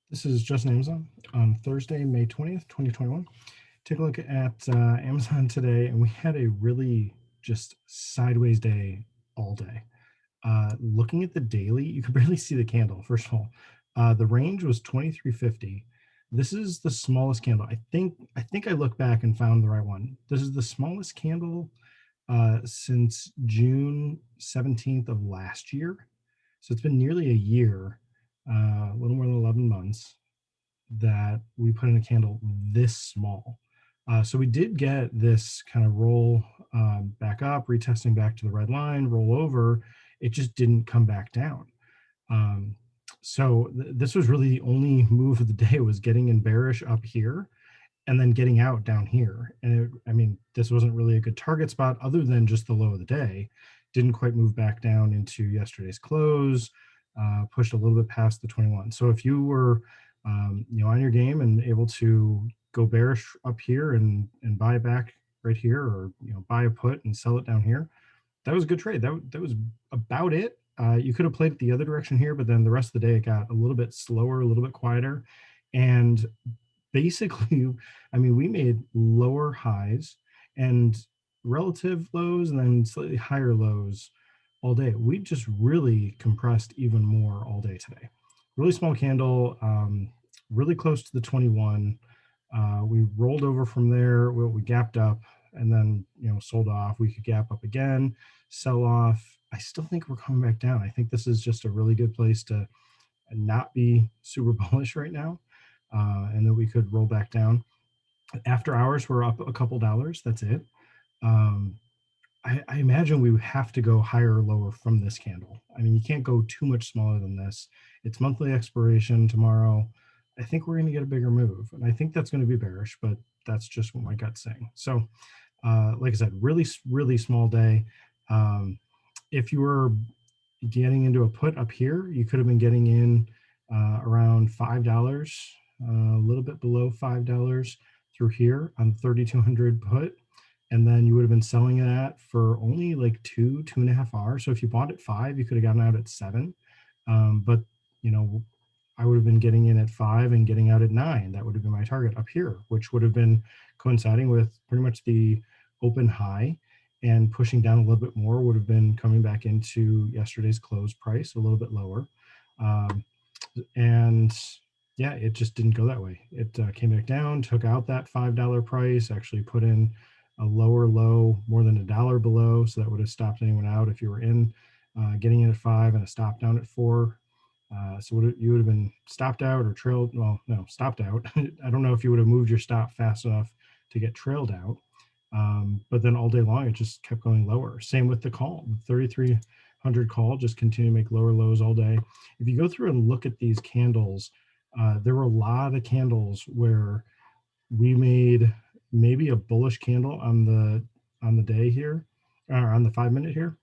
This is Justin Amazon on Thursday, May 20th, 2021. Take a look at Amazon today, and we had a really just sideways day all day. Looking at the daily, you could barely see the candle, first of all. The range was 2350. This is the smallest candle. I think I looked back and found the right one. This is the smallest candle since June 17th of last year. So it's been nearly a year, a little more than 11 months that we put in a candle this small. So we did get this kind of roll back up, retesting back to the red line, roll over. It just didn't come back down. Um, this was really the only move of the day, was getting in bearish up here and then getting out down here. And I mean, this wasn't really a good target spot other than just the low of the day. Didn't quite move back down into yesterday's close, pushed a little bit past the 21. So if you were, on your game and able to go bearish up here and buy back right here, or buy a put and sell it down here, that was a good trade. That was about it. You could have played it the other direction here, but then the rest of the day it got a little bit slower, a little bit quieter, and basically, I mean, we made lower highs and relative lows and then slightly higher lows all day. We just really compressed even more all day today. Really small candle, really close to the 21. We rolled over from there. We gapped up and then sold off. We could gap up again, sell off. I still think we're coming back down. I think this is just a really good place to not be super bullish right now, and then we could roll back down. After hours, we're up a couple dollars. That's it. Um, I imagine we would have to go higher or lower from this candle. I mean, you can't go too much smaller than this. It's monthly expiration tomorrow. I think we're going to get a bigger move, and I think that's going to be bearish, but that's just what my gut's saying. So, like I said, really, really small day. If you were getting into a put up here, you could have been getting in around $5, a little bit below $5 through here on 3,200 put. And then you would have been selling that for only like 2.5 hours. So if you bought at 5, you could have gotten out at 7. But, I would have been getting in at 5 and getting out at 9. That would have been my target up here, which would have been coinciding with pretty much the open high, and pushing down a little bit more would have been coming back into yesterday's close price a little bit lower. And yeah, it just didn't go that way. It came back down, took out that $5 price, actually put in a lower low more than $1 below. So that would have stopped anyone out if you were in, getting in at 5 and a stop down at 4. So you would have been stopped out or trailed. Well, no, stopped out. I don't know if you would have moved your stop fast enough to get trailed out. But then all day long, it just kept going lower. Same with the call, the 3,300 call just continued to make lower lows all day. If you go through and look at these candles, there were a lot of candles where we made maybe a bullish candle on the day here, or on the 5 minute here,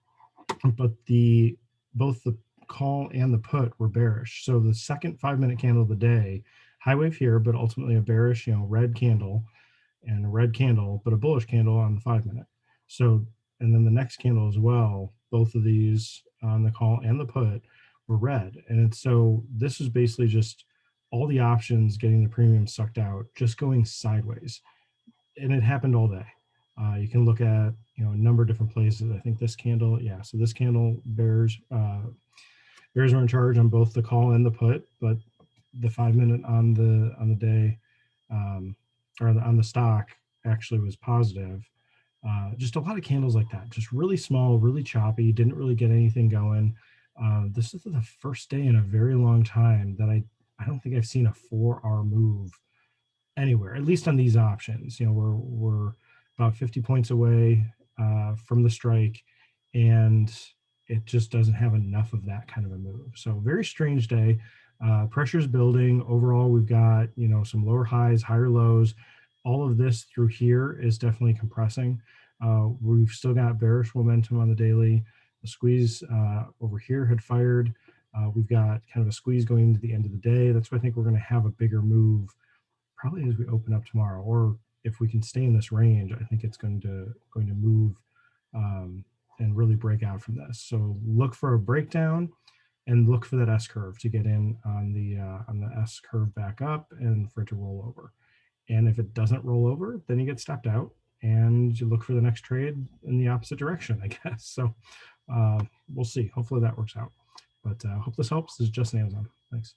but both the call and the put were bearish. So the second 5 minute candle of the day, high wave here, but ultimately a bearish, red candle and a red candle, but a bullish candle on the 5 minute. So, and then the next candle as well, both of these on the call and the put were red. And so this is basically just all the options getting the premium sucked out, just going sideways. And it happened all day. You can look at a number of different places. I think this candle, yeah. So this candle, bears were in charge on both the call and the put, but the 5 minute on the day, or on the stock, actually was positive. Just a lot of candles like that, just really small, really choppy, didn't really get anything going. This is the first day in a very long time that I don't think I've seen a 4-hour move anywhere, at least on these options. We're about 50 points away from the strike, and it just doesn't have enough of that kind of a move. So very strange day. Pressure's building. Overall, we've got some lower highs, higher lows. All of this through here is definitely compressing. We've still got bearish momentum on the daily. The squeeze over here had fired. We've got kind of a squeeze going into the end of the day. That's why I think we're going to have a bigger move probably as we open up tomorrow, or if we can stay in this range, I think it's going to move and really break out from this. So look for a breakdown, and look for that S curve to get in on the S curve back up and for it to roll over. And if it doesn't roll over, then you get stepped out and you look for the next trade in the opposite direction, I guess. So we'll see. Hopefully that works out. But hope this helps. This is Justin Amazon. Thanks.